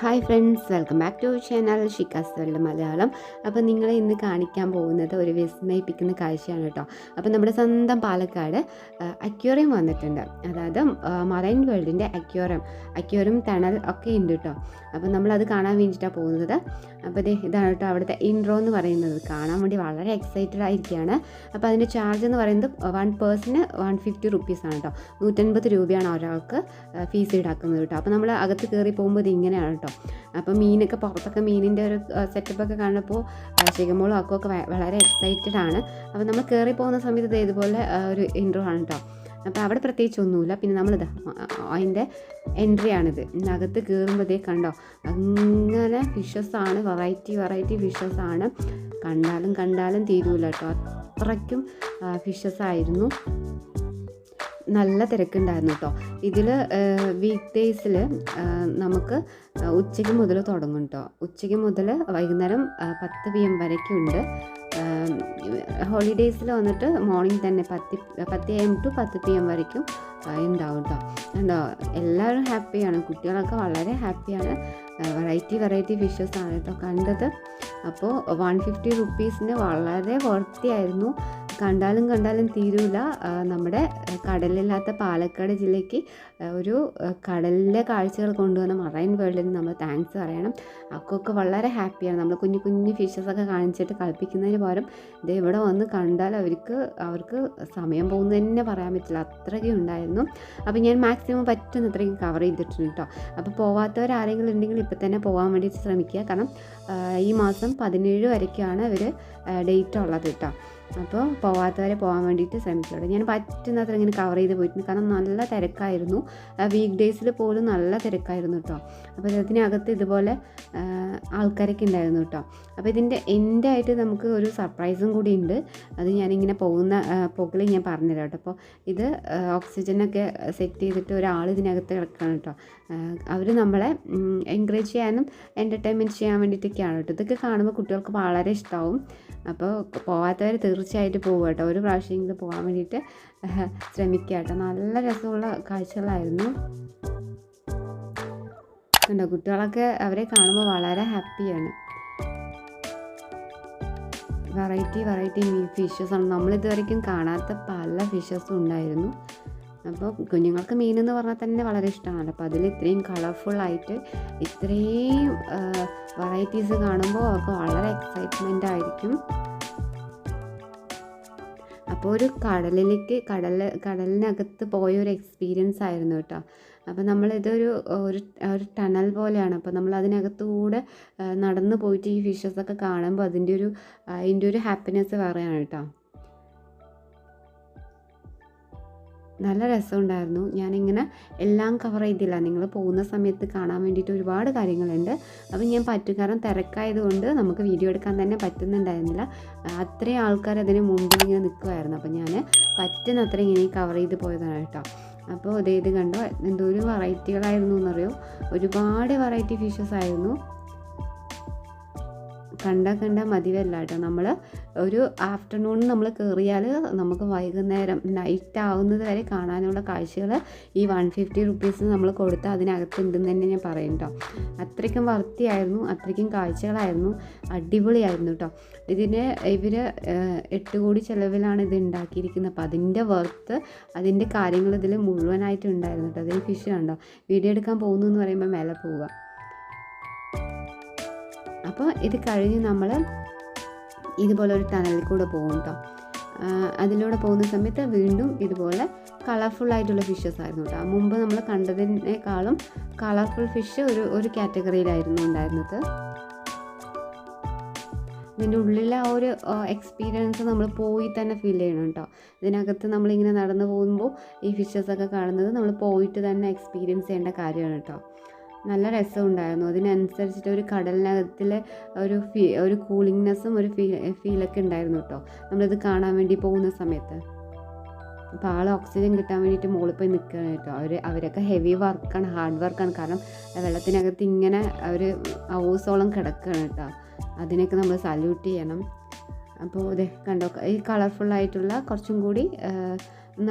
Hi friends, welcome back to channel Shikha's world Malayalam. അപ്പോൾ നിങ്ങളെ ഇന്ന് കാണിക്കാൻ പോകുന്നത് ഒരു വിസ്മയിപ്പിക്കുന്ന കാഴ്ചയാണ് കേട്ടോ. അപ്പോൾ നമ്മുടെ സ്വന്തം പാലക്കാട് അക്വേറിയം വന്നിട്ടുണ്ട്. അതായത് മറൈൻ വേൾഡിൻ്റെ അക്വേറിയം തണൽ ഒക്കെ ഉണ്ട് കേട്ടോ. അപ്പോൾ നമ്മളത് കാണാൻ വേണ്ടിയിട്ടാണ് പോകുന്നത്. അപ്പോൾ ഇതാണ് കേട്ടോ അവിടുത്തെ ഇൻട്രോ എന്ന് പറയുന്നത്. കാണാൻ വേണ്ടി വളരെ എക്സൈറ്റഡ് ആയിരിക്കുകയാണ്. അപ്പോൾ അതിൻ്റെ ചാർജ് എന്ന് പറയുന്നത് 1 പേഴ്സന് 150 റുപ്പീസാണ് കേട്ടോ. 150 രൂപയാണ് ഒരാൾക്ക് ഫീസ് ഈടാക്കുന്നത് കേട്ടോ. അപ്പോൾ നമ്മൾ അകത്ത് കയറി പോകുമ്പോൾ ഇത് ഇങ്ങനെയാണ് കേട്ടോ. അപ്പോൾ മീനൊക്കെ പുറത്തൊക്കെ മീനിൻ്റെ ഒരു സെറ്റപ്പൊക്കെ കാണുമ്പോൾ ശിഖമോളും അക്കൊക്കെ വളരെ എക്സൈറ്റഡ് ആണ്. അപ്പോൾ നമ്മൾ കയറി പോകുന്ന സമയത്ത് ഇതുപോലെ ഒരു ഇൻട്രോ ആണ് കേട്ടോ. അപ്പോൾ അവിടെ പ്രത്യേകിച്ച് ഒന്നുമില്ല. പിന്നെ നമ്മളിതാ അതിൻ്റെ എൻട്രിയാണിത്. അകത്ത് കയറുമ്പോഴത്തേ കണ്ടോ അങ്ങനെ ഫിഷസാണ്, വെറൈറ്റി ഫിഷസാണ്. കണ്ടാലും തീരൂല കേട്ടോ. അത്രയ്ക്കും ഫിഷസായിരുന്നു. നല്ല തിരക്കുണ്ടായിരുന്നു കേട്ടോ. ഇതിൽ വീക്ക് ഡേയ്സിൽ നമുക്ക് ഉച്ചയ്ക്ക് മുതൽ തുടങ്ങും കേട്ടോ. ഉച്ചയ്ക്ക് മുതൽ വൈകുന്നേരം 10 PM വരയ്ക്കുണ്ട്. ഹോളിഡേയ്സിൽ വന്നിട്ട് മോർണിംഗ് തന്നെ 10 AM to 10 PM വരയ്ക്കും ഉണ്ടാവും കേട്ടോ. ഉണ്ടോ, എല്ലാവരും ഹാപ്പിയാണ്, കുട്ടികളൊക്കെ വളരെ ഹാപ്പിയാണ്. വെറൈറ്റി ഫിഷസാണ് കേട്ടോ കണ്ടത്. അപ്പോൾ 150 റുപ്പീസിന് വളരെ വർത്തിയായിരുന്നു. കണ്ടാലും തീരൂല. നമ്മുടെ കടലില്ലാത്ത പാലക്കാട് ജില്ലയ്ക്ക് ഒരു കടലിലെ കാഴ്ചകൾ കൊണ്ടുവന്ന മറൈൻ വേൾഡിന് നമ്മൾ താങ്ക്സ് പറയണം. അക്കൊക്കെ വളരെ ഹാപ്പിയാണ്. നമ്മൾ കുഞ്ഞു ഫിഷസൊക്കെ കാണിച്ചിട്ട് കളിപ്പിക്കുന്നതിന് പകരം ഇത് ഇവിടെ വന്ന് കണ്ടാൽ അവർക്ക് സമയം പോകുന്നത് തന്നെ പറയാൻ പറ്റില്ല, അത്രയ്ക്കും ഉണ്ടായിരുന്നു. അപ്പോൾ ഞാൻ മാക്സിമം പറ്റുന്നത്രയും കവർ ചെയ്തിട്ടുണ്ട് കേട്ടോ. അപ്പോൾ പോവാത്തവരാരെങ്കിലും ഉണ്ടെങ്കിൽ ഇപ്പം തന്നെ പോകാൻ വേണ്ടി ശ്രമിക്കുക. കാരണം ഈ മാസം 17 വരയ്ക്കാണ് ഇവർ ഡേറ്റ് ഉള്ളത് കേട്ടോ. അപ്പോൾ പോവാത്തവരെ പോകാൻ വേണ്ടിയിട്ട് ശ്രമിക്കുക. ഞാൻ പറ്റുന്നത്ര ഇങ്ങനെ കവർ ചെയ്ത് പോയിട്ടുണ്ട്. കാരണം നല്ല തിരക്കായിരുന്നു. വീക്ക് ഡേയ്സിൽ പോലും നല്ല തിരക്കായിരുന്നു കേട്ടോ. അപ്പോൾ ഇതിനകത്ത് ഇതുപോലെ ആൾക്കാരൊക്കെ ഉണ്ടായിരുന്നു കേട്ടോ. അപ്പോൾ ഇതിൻ്റെ എൻ്റെ ആയിട്ട് നമുക്ക് ഒരു സർപ്രൈസും കൂടി ഉണ്ട്. അത് ഞാനിങ്ങനെ പോകിൽ ഞാൻ പറഞ്ഞുതരാം കേട്ടോ. അപ്പോൾ ഇത് ഓക്സിജനൊക്കെ സെറ്റ് ചെയ്തിട്ട് ഒരാൾ ഇതിനകത്ത് കിടക്കുകയാണ് കേട്ടോ. അവർ നമ്മളെ എൻകറേജ് ചെയ്യാനും എൻ്റർടൈൻമെൻറ്റ് ചെയ്യാൻ വേണ്ടിയിട്ടൊക്കെയാണ് കേട്ടോ. ഇതൊക്കെ കാണുമ്പോൾ കുട്ടികൾക്ക് വളരെ ഇഷ്ടമാവും. അപ്പോൾ പോകാത്തവർ തീർച്ചയായിട്ടും പോകുക കേട്ടോ. ഒരു പ്രാവശ്യമെങ്കിലും പോകാൻ വേണ്ടിയിട്ട് ശ്രമിക്കുക കേട്ടോ. നല്ല രസമുള്ള കാഴ്ചകളായിരുന്നു കണ്ടോ. കുട്ടികളൊക്കെ അവരെ കാണുമ്പോൾ വളരെ ഹാപ്പിയാണ്. വെറൈറ്റി ഫിഷസാണ്. നമ്മളിതുവരെയ്ക്കും കാണാത്ത പല ഫിഷസും ഉണ്ടായിരുന്നു. അപ്പോൾ കുഞ്ഞുങ്ങൾക്ക് മീനെന്ന് പറഞ്ഞാൽ തന്നെ വളരെ ഇഷ്ടമാണല്ലോ. അപ്പോൾ അതിൽ ഇത്രയും കളർഫുള്ളായിട്ട് ഇത്രയും വെറൈറ്റീസ് കാണുമ്പോൾ അവർക്ക് വളരെ എക്സൈറ്റ്മെൻ്റ് ആയിരിക്കും. അപ്പോൾ ഒരു കടലിനകത്ത് പോയൊരു എക്സ്പീരിയൻസ് ആയിരുന്നു കേട്ടോ. അപ്പോൾ നമ്മളിതൊരു ഒരു ടണൽ പോലെയാണ്. അപ്പോൾ നമ്മൾ അതിനകത്തുകൂടെ നടന്നു പോയിട്ട് ഈ ഫിഷസൊക്കെ കാണുമ്പോൾ അതിൻ്റെ ഒരു ഹാപ്പിനെസ് വേറെയാണ് കേട്ടോ. നല്ല രസമുണ്ടായിരുന്നു. ഞാനിങ്ങനെ എല്ലാം കവർ ചെയ്തില്ല. നിങ്ങൾ പോകുന്ന സമയത്ത് കാണാൻ വേണ്ടിയിട്ട് ഒരുപാട് കാര്യങ്ങളുണ്ട്. അപ്പോൾ ഞാൻ കാരണം തിരക്കായതുകൊണ്ട് നമുക്ക് വീഡിയോ എടുക്കാൻ തന്നെ പറ്റുന്നുണ്ടായിരുന്നില്ല. അത്രയും ആൾക്കാർ അതിന് മുമ്പിൽ ഇങ്ങനെ നിൽക്കുമായിരുന്നു. അപ്പോൾ ഞാൻ പറ്റുന്നത്ര ഇങ്ങനെ കവർ ചെയ്ത് പോയതാണ് കേട്ടോ. അപ്പോൾ ഇത് കണ്ടോ എന്തോരം വെറൈറ്റികളായിരുന്നു എന്നറിയോ. ഒരുപാട് വെറൈറ്റി ഫിഷസ് ആയിരുന്നു. കണ്ട മതിവല്ല കേട്ടോ. നമ്മൾ ഒരു ആഫ്റ്റർനൂണിൽ നമ്മൾ കയറിയാൽ നമുക്ക് വൈകുന്നേരം നൈറ്റ് ആവുന്നത് വരെ കാണാനുള്ള കാഴ്ചകൾ ഈ 150 റുപ്പീസ് നമ്മൾ കൊടുത്ത് അതിനകത്തുണ്ടെന്ന് തന്നെ ഞാൻ പറയും കേട്ടോ. അത്രയ്ക്കും വർത്തിയായിരുന്നു, അത്രയ്ക്കും കാഴ്ചകളായിരുന്നു, അടിപൊളിയായിരുന്നു കേട്ടോ. ഇവർ 8 കോടി ചിലവിലാണ് ഇത് ഉണ്ടാക്കിയിരിക്കുന്നത്. അപ്പോൾ അതിൻ്റെ വർത്ത്, അതിൻ്റെ കാര്യങ്ങൾ ഇതിൽ മുഴുവനായിട്ട് ഉണ്ടായിരുന്നു കേട്ടോ. അതിൽ ഫിഷ് കണ്ടോ. വീഡിയോ എടുക്കാൻ പോകുന്നു എന്ന് പറയുമ്പോൾ മേലെ പോവുക. അപ്പോൾ ഇത് കഴിഞ്ഞ് നമ്മൾ ഇതുപോലെ ഒരു ടണലിൽ കൂടെ പോകും കേട്ടോ. അതിലൂടെ പോകുന്ന സമയത്ത് വീണ്ടും ഇതുപോലെ കളർഫുള്ളായിട്ടുള്ള ഫിഷസ് ആയിരുന്നു കേട്ടോ. മുമ്പ് നമ്മൾ കണ്ടതിനേക്കാളും കളർഫുൾ ഫിഷ് ഒരു കാറ്റഗറിയിലായിരുന്നു ഉണ്ടായിരുന്നത്. ഇതിൻ്റെ ഉള്ളിലെ ആ ഒരു എക്സ്പീരിയൻസ് നമ്മൾ പോയി തന്നെ ഫീൽ ചെയ്യണം കേട്ടോ. ഇതിനകത്ത് നമ്മളിങ്ങനെ നടന്നു പോകുമ്പോൾ ഈ ഫിഷസൊക്കെ കാണുന്നത് നമ്മൾ പോയിട്ട് തന്നെ എക്സ്പീരിയൻസ് ചെയ്യേണ്ട കാര്യമാണ് കേട്ടോ. നല്ല രസമുണ്ടായിരുന്നു. അതിനനുസരിച്ചിട്ട് ഒരു കടലിനകത്തിലെ ഒരു കൂളിങ്നെസ്സും ഒരു ഫീലൊക്കെ ഉണ്ടായിരുന്നു കേട്ടോ നമ്മളിത് കാണാൻ വേണ്ടി പോകുന്ന സമയത്ത്. അപ്പോൾ ഓക്സിജൻ കിട്ടാൻ വേണ്ടിയിട്ട് മുകളിൽ പോയി നിൽക്കുകയാണ് കേട്ടോ. അവരൊക്കെ ഹെവി വർക്കാണ്, ഹാർഡ് വർക്കാണ്. കാരണം വെള്ളത്തിനകത്ത് ഇങ്ങനെ ഒരു ഹൗസോളം കിടക്കുകയാണ് കേട്ടോ. അതിനൊക്കെ നമ്മൾ സല്യൂട്ട് ചെയ്യണം. അപ്പോൾ കണ്ടോ ഈ കളർഫുള്ളായിട്ടുള്ള കുറച്ചും കൂടി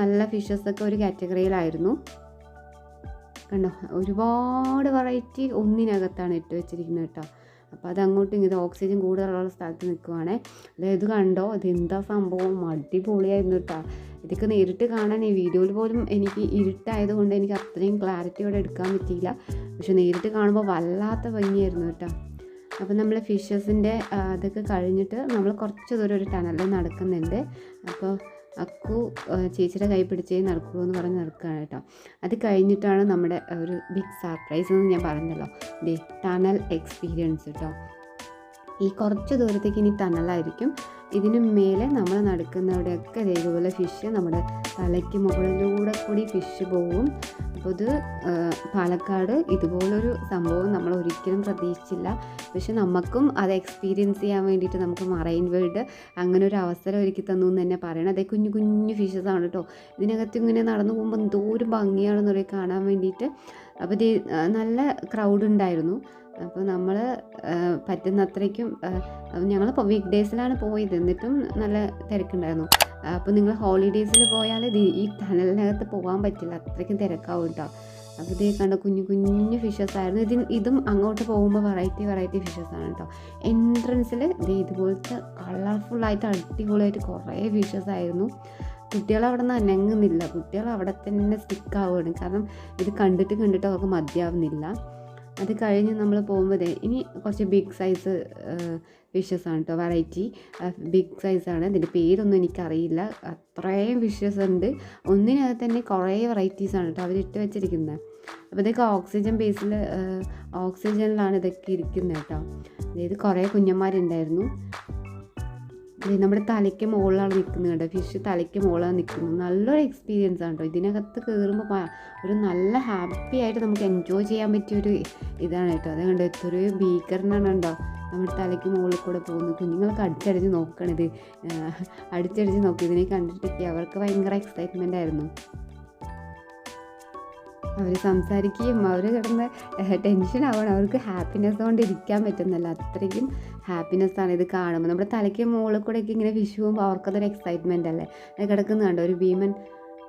നല്ല ഫിഷസൊക്കെ ഒരു കാറ്റഗറിയിലായിരുന്നു. കണ്ടോ, ഒരുപാട് വെറൈറ്റി ഒന്നിനകത്താണ് ഇട്ട് വെച്ചിരിക്കുന്നത് കേട്ടോ. അപ്പോൾ അത് അങ്ങോട്ടും ഇങ്ങോട്ടും ഓക്സിജൻ കൂടുതലുള്ള സ്ഥലത്ത് നിൽക്കുവാണേ. അതായത് ഇത് കണ്ടോ, ഇതെന്താ സംഭവം, അടിപൊളിയായിരുന്നു കേട്ടോ. ഇതൊക്കെ നേരിട്ട് കാണാൻ ഈ വീഡിയോയിൽ പോലും എനിക്ക് ഇരുട്ടായതുകൊണ്ട് എനിക്ക് അത്രയും ക്ലാരിറ്റിയോടെ എടുക്കാൻ പറ്റിയില്ല. പക്ഷെ നേരിട്ട് കാണുമ്പോൾ വല്ലാത്ത ഭംഗിയായിരുന്നു കേട്ടോ. അപ്പോൾ നമ്മൾ ഫിഷസിൻ്റെ അതൊക്കെ കഴിഞ്ഞിട്ട് നമ്മൾ കുറച്ച് ദൂരം ഒരു ടണലിൽ നടക്കുന്നുണ്ട്. അപ്പോൾ അക്കു ചേച്ചിയുടെ കൈ പിടിച്ചേ നടക്കുള്ളൂ എന്ന് പറഞ്ഞ് നടക്കുകയാണ് കേട്ടോ. അത് കഴിഞ്ഞിട്ടാണ് നമ്മുടെ ഒരു ബിഗ് സർപ്രൈസ് എന്ന് ഞാൻ പറഞ്ഞല്ലോ, ടണൽ എക്സ്പീരിയൻസ് കേട്ടോ. ഈ കുറച്ച് ദൂരത്തേക്ക് ഇനി ടണലായിരിക്കും. ഇതിന് മേലെ നമ്മൾ നടക്കുന്നവിടെയൊക്കെ ഇതേപോലെ ഫിഷ് നമ്മുടെ തലയ്ക്ക് മുകളിലൂടെ കൂടി ഫിഷ് പോകും. അപ്പോൾ ഇത് പാലക്കാട് ഇതുപോലൊരു സംഭവം നമ്മൾ ഒരിക്കലും പ്രതീക്ഷിച്ചില്ല. പക്ഷെ നമുക്കും അത് എക്സ്പീരിയൻസ് ചെയ്യാൻ വേണ്ടിയിട്ട് നമുക്ക് മറൈൻ വേൾഡ് അങ്ങനെ ഒരു അവസരം ഒരുക്കി തന്നു എന്ന് തന്നെ പറയണം. അതേ കുഞ്ഞു കുഞ്ഞു ഫിഷസ് ആണ് കേട്ടോ. ഇതിനകത്ത് ഇങ്ങനെ നടന്നു പോകുമ്പോൾ എന്തോരം ഭംഗിയാണെന്ന് പറയും കാണാൻ വേണ്ടിയിട്ട്. അപ്പോൾ ഇത് നല്ല ക്രൗഡ് ഉണ്ടായിരുന്നു. അപ്പോൾ നമ്മൾ പറ്റുന്നത്രയ്ക്കും ഞങ്ങൾ വീക്ക് ഡേയ്സിലാണ് പോയത്, എന്നിട്ടും നല്ല തിരക്കുണ്ടായിരുന്നു. അപ്പോൾ നിങ്ങൾ ഹോളിഡേയ്സിൽ പോയാൽ ഈ ടണലിനകത്ത് പോകാൻ പറ്റില്ല, അത്രയ്ക്കും തിരക്കാവും കേട്ടോ. അപ്പോൾ ഇത് കണ്ട കുഞ്ഞു കുഞ്ഞു ഫിഷസ് ആയിരുന്നു. ഇതും അങ്ങോട്ട് പോകുമ്പോൾ വെറൈറ്റി ഫിഷസ് ആണ് കേട്ടോ. എൻട്രൻസിൽ ഇതുപോലത്തെ കളർഫുള്ളായിട്ട് അടിപൊളിയായിട്ട് കുറേ ഫിഷസ് ആയിരുന്നു. കുട്ടികൾ അവിടെ നിന്ന് അനങ്ങുന്നില്ല, കുട്ടികൾ അവിടെ തന്നെ സ്റ്റിക്കാവുകയാണ്. കാരണം ഇത് കണ്ടിട്ട് അവർക്ക് മതിയാവുന്നില്ല. അത് കഴിഞ്ഞ് നമ്മൾ പോകുമ്പോൾ ഇനി കുറച്ച് ബിഗ് സൈസ് ഫിഷസ് ആണ് കേട്ടോ. വെറൈറ്റി ബിഗ് സൈസാണ്. ഇതിൻ്റെ പേരൊന്നും എനിക്കറിയില്ല, അത്രയും ഫിഷസ് ഉണ്ട്. ഒന്നിനകത്ത് തന്നെ കുറേ വെറൈറ്റീസാണ് കേട്ടോ അവരിട്ട് വെച്ചിരിക്കുന്നത്. അപ്പോൾ ഇതൊക്കെ ഓക്സിജനിലാണ് ഇതൊക്കെ ഇരിക്കുന്നത് കേട്ടോ. അതായത് കുറേ കുഞ്ഞന്മാരുണ്ടായിരുന്നു. നമ്മുടെ തലയ്ക്ക് മുകളിലാണ് നിൽക്കുന്നത് കേട്ടോ. ഫിഷ് തലയ്ക്ക് മുകളിലാണ് നിൽക്കുന്നത്. നല്ലൊരു എക്സ്പീരിയൻസ് ആണ് കേട്ടോ. ഇതിനകത്ത് കയറുമ്പോൾ ഒരു നല്ല ഹാപ്പി ആയിട്ട് നമുക്ക് എൻജോയ് ചെയ്യാൻ പറ്റിയൊരു ഇതാണ് കേട്ടോ. അത് കണ്ടോ, എത്രയോ ഭീകരനാണ് കേട്ടോ നമ്മുടെ തലയ്ക്ക് മുകളിൽ കൂടെ പോകുന്നത്. കുഞ്ഞുങ്ങളൊക്കെ അടിച്ചടിച്ച് നോക്കണിത്, അടിച്ചടിച്ച് നോക്കി ഇതിനെ കണ്ടിട്ടൊക്കെ അവർക്ക് ഭയങ്കര എക്സൈറ്റ്മെൻ്റ് ആയിരുന്നു. അവർ സംസാരിക്കുകയും അവർ കിടന്ന് ടെൻഷൻ ആവണം. അവർക്ക് ഹാപ്പിനെസ് കൊണ്ട് ഇരിക്കാൻ പറ്റുന്നില്ല, അത്രയ്ക്കും ഹാപ്പിനെസ്സാണ് ഇത് കാണുമ്പോൾ. നമ്മുടെ തലയ്ക്ക് മുകളിൽ കൂടെയൊക്കെ ഇങ്ങനെ ഫിഷ് പോകുമ്പോൾ അവർക്കതൊരു എക്സൈറ്റ്മെൻ്റ് അല്ലേ. അത് കിടക്കുന്ന കണ്ടോ, ഒരു ഭീമൻ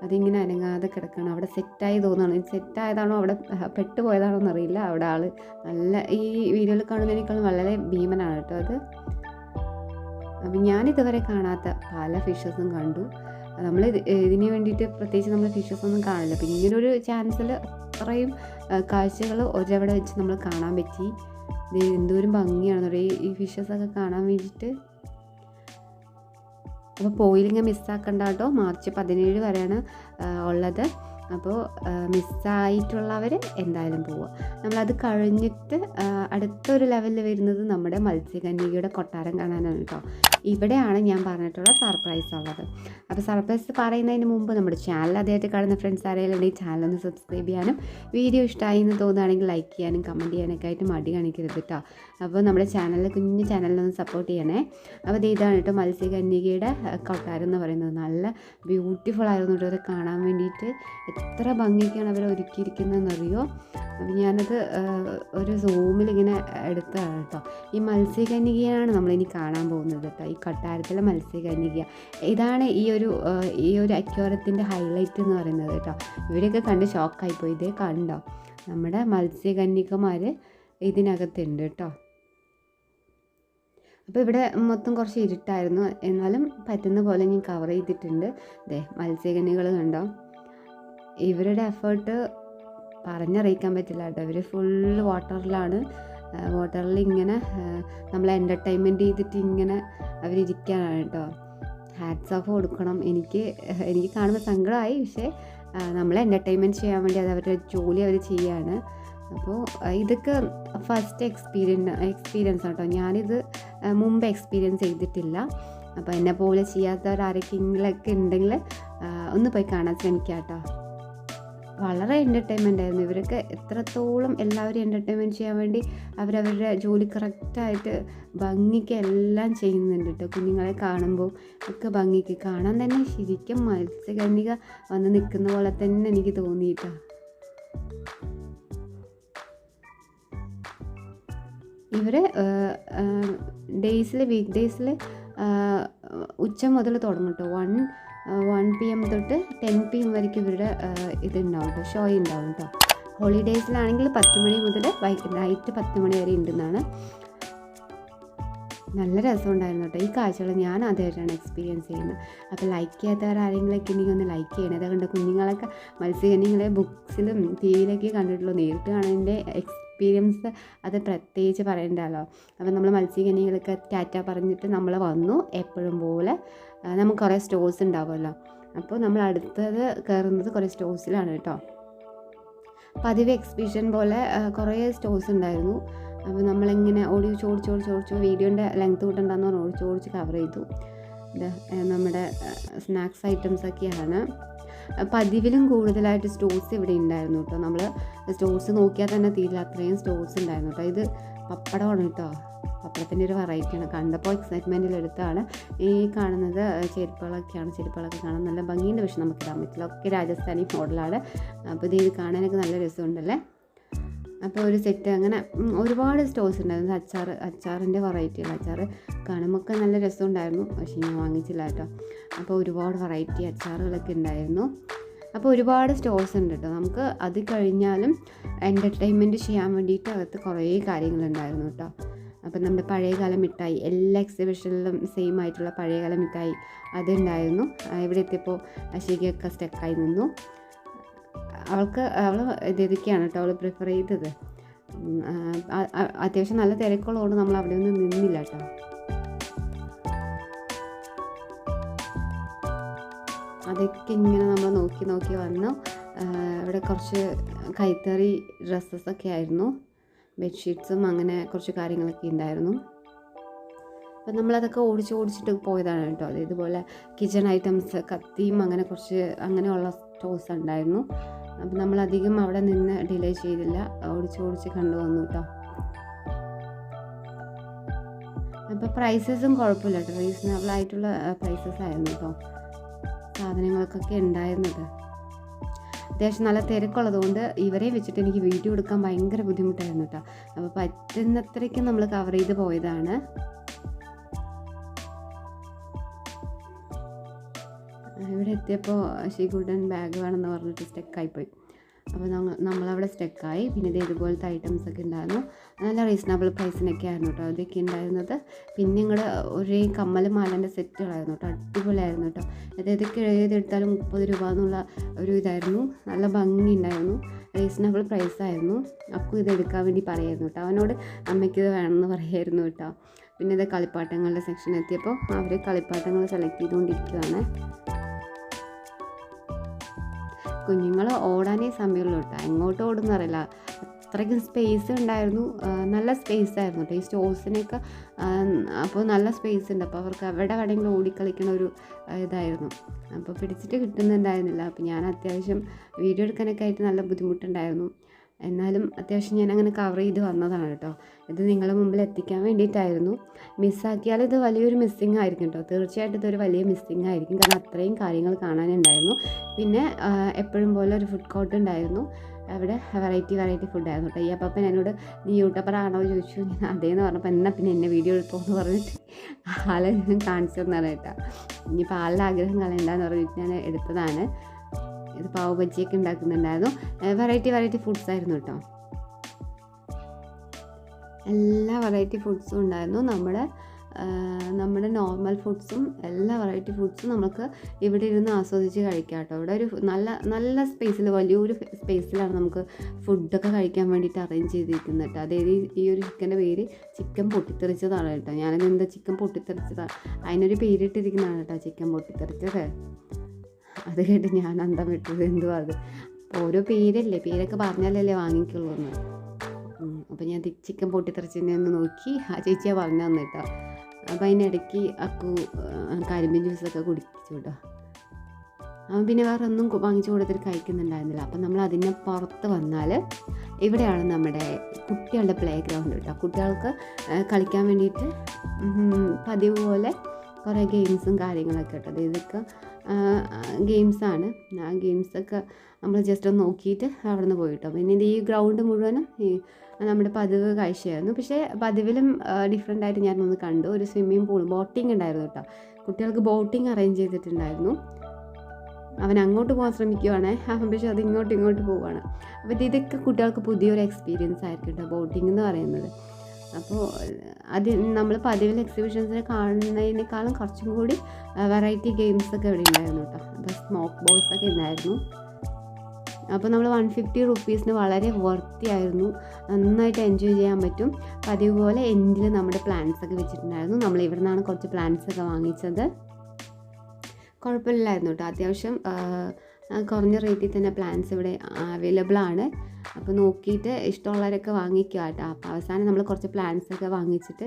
അതിങ്ങനെ അനങ്ങാതെ കിടക്കണം. അവിടെ സെറ്റായി തോന്നുകയാണ്. സെറ്റായതാണോ അവിടെ പെട്ടുപോയതാണോ എന്നറിയില്ല. അവിടെ ആൾ നല്ല ഈ വീഡിയോയിൽ കാണുന്നതിനേക്കാളും വളരെ ഭീമനാണ് കേട്ടോ അത്. അപ്പം ഞാനിതുവരെ കാണാത്ത പല ഫിഷസും കണ്ടു. നമ്മൾ ഇതിന് വേണ്ടിയിട്ട് പ്രത്യേകിച്ച് നമ്മൾ ഫിഷസ് ഒന്നും കാണില്ല. പിന്നെ ഇങ്ങനൊരു ചാൻസിൽ അത്രയും കാഴ്ചകൾ ഒരവിടെ വെച്ച് നമ്മൾ കാണാൻ പറ്റി. ഇത് എന്തോരം ഭംഗിയാണെന്ന് പറയും ഈ ഫിഷസൊക്കെ കാണാൻ വേണ്ടിയിട്ട്. അപ്പോൾ പോയില്ലെങ്കിൽ മിസ്സാക്കണ്ട കേട്ടോ. മാർച്ച് 17 വരെയാണ് ഉള്ളത്. അപ്പോൾ മിസ്സായിട്ടുള്ളവർ എന്തായാലും പോവുക. നമ്മളത് കഴിഞ്ഞിട്ട് അടുത്തൊരു ലെവലിൽ വരുന്നത് നമ്മുടെ മത്സ്യകന്യകയുടെ കൊട്ടാരം കാണാനാണ് കേട്ടോ. ഇവിടെയാണ് ഞാൻ പറഞ്ഞിട്ടുള്ള സർപ്രൈസ് ഉള്ളത്. അപ്പോൾ സർപ്രൈസ് പറയുന്നതിന് മുമ്പ് നമ്മുടെ ചാനൽ ആദ്യമായിട്ട് കാണുന്ന ഫ്രണ്ട്സ് ആരെങ്കിലും ഉണ്ടെങ്കിൽ ചാനലൊന്ന് സബ്സ്ക്രൈബ് ചെയ്യാനും വീഡിയോ ഇഷ്ടമായി എന്ന് തോന്നുകയാണെങ്കിൽ ലൈക്ക് ചെയ്യാനും കമൻറ്റ് ചെയ്യാനൊക്കെ ആയിട്ട് മടി കാണിക്കരുത് കേട്ടോ. അപ്പോൾ നമ്മുടെ കുഞ്ഞു ചാനലിനൊന്ന് സപ്പോർട്ട് ചെയ്യണേ. അപ്പോൾ ഇതാണ് കേട്ടോ മത്സ്യകന്യകയുടെ കൊട്ടാരം എന്ന് പറയുന്നത്. നല്ല ബ്യൂട്ടിഫുൾ ആയിരുന്നു കേട്ടോ. അവരെ കാണാൻ വേണ്ടിയിട്ട് എത്ര ഭംഗിയൊക്കെയാണ് അവർ ഒരുക്കിയിരിക്കുന്നതെന്നറിയോ. അപ്പോൾ ഞാനത് ഒരു സൂമിൽ ഇങ്ങനെ എടുത്തതാണ് കേട്ടോ. ഈ മത്സ്യകന്യകയാണ് നമ്മളിനി കാണാൻ പോകുന്നത് കേട്ടോ. ഈ കൊട്ടാരത്തിലെ മത്സ്യകന്യക ഇതാണ് ഈ ഒരു അക്വേറിയത്തിൻ്റെ ഹൈലൈറ്റ് എന്ന് പറയുന്നത് കേട്ടോ. ഇവരെയൊക്കെ കണ്ട് ഷോക്കായിപ്പോയി. ഇതേ കണ്ടോ, നമ്മുടെ മത്സ്യകന്യകമാർ ഇതിനകത്തുണ്ട് കേട്ടോ. അപ്പോൾ ഇവിടെ മൊത്തം കുറച്ച് ഇരുട്ടായിരുന്നു, എന്നാലും പറ്റുന്ന പോലെ ഞാൻ കവർ ചെയ്തിട്ടുണ്ട്. മത്സ്യകന്യകൾ കണ്ടോ. ഇവരുടെ എഫേർട്ട് പറഞ്ഞറിയിക്കാൻ പറ്റില്ല കേട്ടോ. ഇവർ ഫുള്ള് വാട്ടറിൽ ഇങ്ങനെ നമ്മളെ എൻ്റർടൈൻമെൻറ്റ് ചെയ്തിട്ട് ഇങ്ങനെ അവരിയ്ക്കാനാണ് കേട്ടോ. ഹാറ്റ്സ് ഓഫ് കൊടുക്കണം. എനിക്ക് കാണുമ്പോൾ സങ്കടമായി. പക്ഷേ നമ്മളെ എൻ്റർടൈൻമെൻറ്റ് ചെയ്യാൻ വേണ്ടി അത് അവരുടെ ജോലി അവർ ചെയ്യാണ്. അപ്പോൾ ഇതൊക്കെ ഫസ്റ്റ് എക്സ്പീരിയൻസ് കേട്ടോ. ഞാനിത് മുമ്പ് എക്സ്പീരിയൻസ് ചെയ്തിട്ടില്ല. അപ്പോൾ എന്നെ പോലെ ചെയ്യാത്തവരാരെങ്കിലൊക്കെ ഉണ്ടെങ്കിൽ ഒന്ന് പോയി കാണാൻ ശ്രമിക്കാം കേട്ടോ. വളരെ എൻ്റർടൈൻമെൻ്റ് ആയിരുന്നു. ഇവരൊക്കെ എത്രത്തോളം എല്ലാവരും എൻ്റർടൈൻമെൻറ്റ് ചെയ്യാൻ വേണ്ടി അവരവരുടെ ജോലി കറക്റ്റായിട്ട് ഭംഗിക്ക് എല്ലാം ചെയ്യുന്നുണ്ട് കേട്ടോ. കുഞ്ഞുങ്ങളെ കാണുമ്പോൾ ഒക്കെ ഭംഗിക്ക് കാണാൻ തന്നെ ശരിക്കും മത്സ്യകന്യക വന്ന് നിൽക്കുന്ന പോലെ തന്നെ എനിക്ക് തോന്നിയിട്ടോ. ഇവർ വീക്ക് ഡേയ്സിൽ ഉച്ച മുതൽ തുടങ്ങും കേട്ടോ. 1 PM തൊട്ട് 10 PM വരെയ്ക്ക് ഇവരുടെ ഇതുണ്ടാവും കേട്ടോ, ഷോ ഉണ്ടാവും കേട്ടോ. ഹോളിഡേയ്സിലാണെങ്കിൽ 10 മണി മുതൽ നൈറ്റ് 10 മണി വരെ ഉണ്ടെന്നാണ്. നല്ല രസമുണ്ടായിരുന്നു കേട്ടോ. ഈ കാഴ്ചകൾ ഞാൻ ആദ്യമായിട്ടാണ് എക്സ്പീരിയൻസ് ചെയ്യുന്നത്. അപ്പോൾ ലൈക്ക് ചെയ്യാത്തവർ ആരെങ്കിലുമൊക്കെ ഉണ്ടെങ്കിൽ ഒന്ന് ലൈക്ക് ചെയ്യണം. അതുകൊണ്ട് കുഞ്ഞുങ്ങളൊക്കെ മത്സ്യകന്യകളെ ബുക്സിലും ടി വിയിലൊക്കെ കണ്ടിട്ടുള്ളൂ. നേരിട്ട് കാണുന്നതിൻ്റെ എക്സ്പീരിയൻസ് അത് പ്രത്യേകിച്ച് പറയണ്ടല്ലോ. അപ്പോൾ നമ്മൾ മത്സ്യകന്യകളൊക്കെ ടാറ്റ പറഞ്ഞിട്ട് നമ്മൾ വന്നു. എപ്പോഴും പോലെ നമുക്ക് കുറേ സ്റ്റോഴ്സ് ഉണ്ടാവുമല്ലോ. അപ്പോൾ നമ്മൾ അടുത്തത് കയറുന്നത് കുറേ സ്റ്റോഴ്സിലാണ് കേട്ടോ. പതിവ് എക്സിബിഷൻ പോലെ കുറേ സ്റ്റോഴ്സ് ഉണ്ടായിരുന്നു. അപ്പോൾ നമ്മളിങ്ങനെ ഓടിച്ച് വീഡിയോൻ്റെ ലെങ്ത് കൂട്ടണ്ടെന്ന് പറഞ്ഞ് ഓടിച്ച് കവർ ചെയ്തു. ഇത് നമ്മുടെ സ്നാക്സ് ഐറ്റംസൊക്കെയാണ്. പതിവിലും കൂടുതലായിട്ട് സ്റ്റോഴ്സ് ഇവിടെ ഉണ്ടായിരുന്നു കേട്ടോ. നമ്മൾ സ്റ്റോഴ്സ് നോക്കിയാൽ തന്നെ തീരില്ല, അത്രയും സ്റ്റോഴ്സ് ഉണ്ടായിരുന്നു കേട്ടോ. ഇത് പപ്പടമാണ് കേട്ടോ. പപ്പടത്തിൻ്റെ ഒരു വെറൈറ്റിയാണ്. കണ്ടപ്പോൾ എക്സൈറ്റ്മെൻറ്റിൽ എടുത്താണ്. ഈ കാണുന്നത് ചെരുപ്പുകളൊക്കെയാണ്. ചെരുപ്പുകളൊക്കെ കാണാൻ നല്ല ഭംഗിയുണ്ട്, പക്ഷെ നമുക്ക് ഇടാൻ പറ്റില്ല. ഒക്കെ രാജസ്ഥാനി മോഡലാണ്. അപ്പോൾ ഇത് കാണാനൊക്കെ നല്ല രസമുണ്ടല്ലേ. അപ്പോൾ ഒരു സെറ്റ് അങ്ങനെ ഒരുപാട് സ്റ്റോഴ്സ് ഉണ്ടായിരുന്നു. അച്ചാറിൻ്റെ വെറൈറ്റികൾ. അച്ചാർ കാണുമ്പോൾ നല്ല രസമുണ്ടായിരുന്നു, പക്ഷേ ഞാൻ വാങ്ങിച്ചില്ല കേട്ടോ. അപ്പോൾ ഒരുപാട് വെറൈറ്റി അച്ചാറുകളൊക്കെ ഉണ്ടായിരുന്നു. അപ്പോൾ ഒരുപാട് സ്റ്റോഴ്സ് ഉണ്ട് കേട്ടോ. നമുക്ക് അത് കഴിഞ്ഞാലും എൻ്റർടൈൻമെൻറ്റ് ചെയ്യാൻ വേണ്ടിയിട്ട് അകത്ത് കുറേ കാര്യങ്ങളുണ്ടായിരുന്നു കേട്ടോ. അപ്പം നമ്മുടെ പഴയകാല മിഠായി എല്ലാ എക്സിബിഷനിലും സെയിം ആയിട്ടുള്ള പഴയകാല മിഠായി അതുണ്ടായിരുന്നു. ഇവിടെ എത്തിയപ്പോൾ അശികയൊക്കെ സ്റ്റക്കായി നിന്നു. അവൾ ഇതൊക്കെയാണ് കേട്ടോ അവൾ പ്രിഫർ ചെയ്തത്. അത്യാവശ്യം നല്ല തിരക്കുള്ളതുകൊണ്ട് നമ്മൾ അവിടെ ഒന്നും നിന്നില്ല കേട്ടോ. അതൊക്കെ ഇങ്ങനെ നമ്മൾ നോക്കി വന്നു. ഇവിടെ കുറച്ച് കൈത്തറി ഡ്രസ്സസൊക്കെ ആയിരുന്നു. ബെഡ്ഷീറ്റ്സും അങ്ങനെ കുറച്ച് കാര്യങ്ങളൊക്കെ ഉണ്ടായിരുന്നു. അപ്പം നമ്മളതൊക്കെ ഓടിച്ചിട്ട് പോയതാണ് കേട്ടോ. അത് ഇതുപോലെ കിച്ചൺ ഐറ്റംസ്, കത്തിയും അങ്ങനെ കുറച്ച് അങ്ങനെയുള്ള സ്റ്റോഴ്സ് ഉണ്ടായിരുന്നു. അപ്പം നമ്മളധികം അവിടെ നിന്ന് ഡിലേ ചെയ്തില്ല, ഓടിച്ച് കണ്ടു വന്നു കേട്ടോ. അപ്പോൾ പ്രൈസസും കുഴപ്പമില്ല കേട്ടോ. റീസണബിൾ ആയിട്ടുള്ള പ്രൈസസ് ആയിരുന്നു കേട്ടോ സാധനങ്ങൾക്കൊക്കെ ഉണ്ടായിരുന്നത്. അത്യാവശ്യം നല്ല തിരക്കുള്ളതുകൊണ്ട് ഇവരെ വെച്ചിട്ട് എനിക്ക് വീഡിയോ എടുക്കാൻ ഭയങ്കര ബുദ്ധിമുട്ടായിരുന്നു കേട്ടോ. അപ്പോൾ പറ്റുന്നത്രയ്ക്കും നമ്മൾ കവർ ചെയ്ത് പോയതാണ്. ഇവിടെ എത്തിയപ്പോൾ ഷീഗുഡൻ ബാഗ് വേണമെന്ന് പറഞ്ഞിട്ട് സ്റ്റക്കായിപ്പോയി. അപ്പോൾ നമ്മളവിടെ സ്റ്റക്കായി. പിന്നെ ഇതുപോലത്തെ ഐറ്റംസൊക്കെ ഉണ്ടായിരുന്നു. നല്ല റീസണബിൾ പ്രൈസിനൊക്കെ ആയിരുന്നു കേട്ടോ ഇതൊക്കെ ഉണ്ടായിരുന്നത്. പിന്നെ ഇങ്ങോട്ട് ഒരേ കമ്മൽ മാലൻ്റെ സെറ്റുകളായിരുന്നു കേട്ടോ. അടിപൊളിയായിരുന്നു കേട്ടോ. ഇതൊക്കെ ഏതെടുത്താലും 30 രൂപ എന്നുള്ള ഒരു ഇതായിരുന്നു. നല്ല ഭംഗി ഉണ്ടായിരുന്നു. റീസണബിൾ പ്രൈസായിരുന്നു. അപ്പോൾ ഇതെടുക്കാൻ വേണ്ടി പറയായിരുന്നു കേട്ടോ. അവനോട് അമ്മയ്ക്ക് ഇത് വേണമെന്ന് പറയായിരുന്നു കേട്ടോ. പിന്നെ ഇത് കളിപ്പാട്ടങ്ങളുടെ സെക്ഷൻ എത്തിയപ്പോൾ അവർ കളിപ്പാട്ടങ്ങൾ സെലക്ട് ചെയ്തുകൊണ്ടിരിക്കുകയാണ്. കുഞ്ഞുങ്ങൾ ഓടാനേ സമയമുള്ളൂ കേട്ടോ. എങ്ങോട്ട് ഓടുന്ന അറിയില്ല, അത്രയ്ക്കും സ്പേസ് ഉണ്ടായിരുന്നു. നല്ല സ്പേസ് ആയിരുന്നു കേട്ടോ ഈ സ്റ്റോഴ്സിനൊക്കെ. അപ്പോൾ നല്ല സ്പേസ് ഉണ്ട്. അപ്പോൾ അവർക്ക് എവിടെ വേണമെങ്കിലും ഓടിക്കളിക്കണ ഒരു ഇതായിരുന്നു. അപ്പോൾ പിടിച്ചിട്ട് കിട്ടുന്നുണ്ടായിരുന്നില്ല. അപ്പോൾ ഞാൻ അത്യാവശ്യം വീഡിയോ എടുക്കാനൊക്കെ ആയിട്ട് നല്ല ബുദ്ധിമുട്ടുണ്ടായിരുന്നു. എന്നാലും അത്യാവശ്യം ഞാൻ അങ്ങനെ കവർ ചെയ്ത് വന്നതാണ് കേട്ടോ. ഇത് നിങ്ങളുടെ മുമ്പിൽ എത്തിക്കാൻ വേണ്ടിയിട്ടായിരുന്നു. മിസ്സാക്കിയാൽ ഇത് വലിയൊരു മിസ്സിങ് ആയിരിക്കും കേട്ടോ. തീർച്ചയായിട്ടും ഇതൊരു വലിയ മിസ്സിങ് ആയിരിക്കും, കാരണം അത്രയും കാര്യങ്ങൾ കാണാനുണ്ടായിരുന്നു. പിന്നെ എപ്പോഴും പോലെ ഒരു ഫുഡ് കോർട്ട് ഉണ്ടായിരുന്നു. അവിടെ വെറൈറ്റി ഫുഡായിരുന്നു കേട്ടോ. ഈ അപ്പം എന്നോട് നീ യൂട്യൂബറാണോ ചോദിച്ചു. ഞാൻ അതേന്ന് പറഞ്ഞപ്പോൾ എന്നാൽ പിന്നെ എന്നെ വീഡിയോ എടുത്തോന്ന് പറഞ്ഞിട്ട് ആളെ കാണിച്ചു തന്നാണ് കേട്ടോ. ഇനിയിപ്പോൾ ആളുടെ ആഗ്രഹം കളയണ്ടെന്ന് പറഞ്ഞിട്ട് ഞാൻ എടുത്തതാണ്. ഇത് പാവ് ബജിയൊക്കെ ഉണ്ടാക്കുന്നുണ്ടായിരുന്നു. വെറൈറ്റി ഫുഡ്സ് ആയിരുന്നു കേട്ടോ. എല്ലാ വെറൈറ്റി ഫുഡ്സും ഉണ്ടായിരുന്നു. നമ്മുടെ നോർമൽ ഫുഡ്സും എല്ലാ വെറൈറ്റി ഫുഡ്സും നമുക്ക് ഇവിടെ ഇരുന്ന് ആസ്വദിച്ച് കഴിക്കാം കേട്ടോ. ഇവിടെ ഒരു നല്ല സ്പേസിൽ, വലിയൊരു സ്പേസിലാണ് നമുക്ക് ഫുഡൊക്കെ കഴിക്കാൻ വേണ്ടിയിട്ട് അറേഞ്ച് ചെയ്തിരിക്കുന്നത് കേട്ടോ. അതായത് ഈ ഒരു ചിക്കൻ്റെ പേര് ചിക്കൻ പൊട്ടിത്തെറിച്ചതാണ് കേട്ടോ. ഞാനത് എന്താ ചിക്കൻ പൊട്ടിത്തെറിച്ചതാണ്, അതിനൊരു പേരിട്ടിരിക്കുന്നതാണ് കേട്ടോ, ചിക്കൻ പൊട്ടിത്തെറിച്ചത്. അത് കേട്ട് ഞാൻ അന്തം വിട്ടത്. എന്തുവാ അത്, ഓരോ പേരല്ലേ, പേരൊക്കെ പറഞ്ഞാലല്ലേ വാങ്ങിക്കുള്ളൂ എന്ന്. അപ്പോൾ ഞാൻ ചിക്കൻ പൊട്ടിത്തെറിച്ചതിനെ ഒന്ന് നോക്കി ആ ചേച്ചിയാണ് പറഞ്ഞു തന്നെ കേട്ടോ. അപ്പോൾ അതിനിടയ്ക്ക് അക്കു കരിമ്പിൻ ജ്യൂസൊക്കെ കുടിച്ചു കേട്ടോ. അവൻ പിന്നെ വേറെ ഒന്നും വാങ്ങിച്ചു കൊടുത്തിട്ട് കഴിക്കുന്നുണ്ടായിരുന്നില്ല. അപ്പം നമ്മൾ അതിന് പുറത്ത് വന്നാൽ ഇവിടെയാണ് നമ്മുടെ കുട്ടികളുടെ പ്ലേ ഗ്രൗണ്ട് കേട്ടോ. കുട്ടികൾക്ക് കളിക്കാൻ വേണ്ടിയിട്ട് പതിവ് പോലെ കുറേ ഗെയിംസും കാര്യങ്ങളൊക്കെ കേട്ടോ. ഇതൊക്കെ ഗെയിംസാണ്. ആ ഗെയിംസൊക്കെ നമ്മൾ ജസ്റ്റ് ഒന്ന് നോക്കിയിട്ട് അവിടെ നിന്ന് പോയിട്ടോ. പിന്നെ ഇത് ഈ ഗ്രൗണ്ട് മുഴുവനും ഈ നമ്മുടെ പതിവ് കാഴ്ചയായിരുന്നു. പക്ഷേ പതിവിലും ഡിഫറെൻ്റ് ആയിട്ട് ഞാനൊന്ന് കണ്ടു. ഒരു സ്വിമ്മിംഗ് പൂൾ, ബോട്ടിംഗ് ഉണ്ടായിരുന്നു കേട്ടോ. കുട്ടികൾക്ക് ബോട്ടിംഗ് അറേഞ്ച് ചെയ്തിട്ടുണ്ടായിരുന്നു. അവൻ അങ്ങോട്ട് പോകാൻ ശ്രമിക്കുവാണ്, പക്ഷേ അത് ഇങ്ങോട്ട് പോവുകയാണ്. അപ്പോൾ ഇതൊക്കെ കുട്ടികൾക്ക് പുതിയൊരു എക്സ്പീരിയൻസ് ആയിരിക്കും കേട്ടോ ബോട്ടിംഗ് എന്ന് പറയുന്നത്. അപ്പോൾ അത് നമ്മൾ പതിവിൽ എക്സിബിഷൻസിനെ കാണുന്നതിനേക്കാളും കുറച്ചും കൂടി വെറൈറ്റി ഗെയിംസൊക്കെ ഇവിടെ ഉണ്ടായിരുന്നു കേട്ടോ. അപ്പോൾ സ്മോക്ക് ബോൾസൊക്കെ ഉണ്ടായിരുന്നു. അപ്പോൾ നമ്മൾ 150 റുപ്പീസിന് വളരെ വർത്തി ആയിരുന്നു, നന്നായിട്ട് എൻജോയ് ചെയ്യാൻ പറ്റും. പതിവ് പോലെ എൻഡിൽ നമ്മുടെ പ്ലാൻസൊക്കെ വെച്ചിട്ടുണ്ടായിരുന്നു. നമ്മൾ ഇവിടെ നിന്നാണ് കുറച്ച് പ്ലാൻസൊക്കെ വാങ്ങിച്ചത്. കുഴപ്പമില്ലായിരുന്നു കേട്ടോ, അത്യാവശ്യം കുറഞ്ഞ റേറ്റിൽ തന്നെ പ്ലാൻസ് ഇവിടെ അവൈലബിൾ ആണ്. അപ്പോൾ നോക്കിയിട്ട് ഇഷ്ടമുള്ളവരൊക്കെ വാങ്ങിക്കുക കേട്ടോ. അപ്പോൾ അവസാനം നമ്മൾ കുറച്ച് പ്ലാൻസൊക്കെ വാങ്ങിച്ചിട്ട്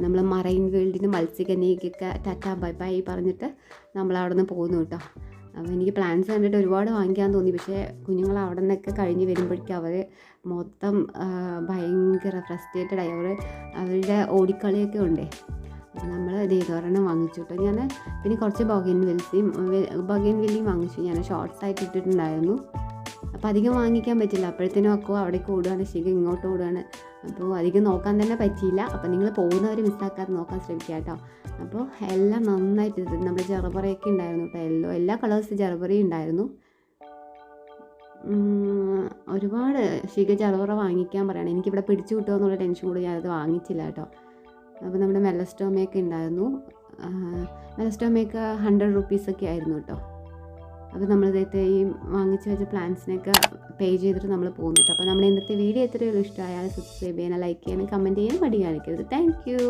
നമ്മൾ മറൈൻ വേൾഡിന് മത്സ്യകന്യകൊക്കെ ടാറ്റാ ബൈ ബൈ പറഞ്ഞിട്ട് നമ്മൾ അവിടെ നിന്ന് പോകുന്നു കേട്ടോ. അപ്പോൾ എനിക്ക് പ്ലാൻസ് കണ്ടിട്ട് ഒരുപാട് വാങ്ങിക്കാൻ തോന്നി, പക്ഷേ കുഞ്ഞുങ്ങൾ അവിടെ നിന്നൊക്കെ കഴിഞ്ഞ് വരുമ്പോഴേക്കും അവർ മൊത്തം ഭയങ്കര ഫ്രസ്ട്രേറ്റഡ് ആയി. അവരുടെ ഓടിക്കളിയൊക്കെ ഉണ്ടേ. അപ്പോൾ നമ്മൾ ഇതൊരെണ്ണം വാങ്ങിച്ചു കേട്ടോ ഞാൻ. പിന്നെ കുറച്ച് ബൊഗൈൻവില്ലയും വാങ്ങിച്ചു ഞാൻ, ഷോർട്സ് ആയിട്ട് ഇട്ടിട്ടുണ്ടായിരുന്നു. അപ്പോൾ അധികം വാങ്ങിക്കാൻ പറ്റില്ല, അപ്പോഴത്തേനും ഒക്കെ അവിടേക്ക് ഓടുകയാണ്, ശരിക്കും ഇങ്ങോട്ട് ഓടുകയാണ്. അപ്പോൾ അധികം നോക്കാൻ തന്നെ പറ്റിയില്ല. അപ്പോൾ നിങ്ങൾ പോകുന്നവർ മിസ്സാക്കാതെ നോക്കാൻ ശ്രമിക്കുക കേട്ടോ. അപ്പോൾ എല്ലാം നന്നായിട്ട് നമ്മൾ ജറബറയൊക്കെ ഉണ്ടായിരുന്നു കേട്ടോ, എല്ലാ കളേഴ്സ് ജറബറയും ഉണ്ടായിരുന്നു. ഒരുപാട് ജറബറ വാങ്ങിക്കാൻ പറയണം, എനിക്കിവിടെ പിടിച്ചു കിട്ടുമോ എന്നുള്ള ടെൻഷൻ കൂടി ഞാനത് വാങ്ങിച്ചില്ല കേട്ടോ. അപ്പോൾ നമ്മുടെ മെലസ്റ്റോമയൊക്കെ ഉണ്ടായിരുന്നു, മെലസ്റ്റോമയൊക്കെ 100 റുപ്പീസൊക്കെ ആയിരുന്നു കേട്ടോ. അപ്പോൾ നമ്മളിതേ ഈ വാങ്ങിച്ച് വെച്ച പ്ലാൻസിനൊക്കെ പേ ചെയ്തിട്ട് നമ്മൾ പോകുന്നു കേട്ടോ. അപ്പോൾ നമ്മുടെ ഇന്നത്തെ വീഡിയോ എത്രയോ ഇഷ്ടമായാലും സബ്സ്ക്രൈബ് ചെയ്യാനും ലൈക്ക് ചെയ്യാനും കമൻറ്റ് ചെയ്യാനും മടി കാണിക്കരുത്. Thank you.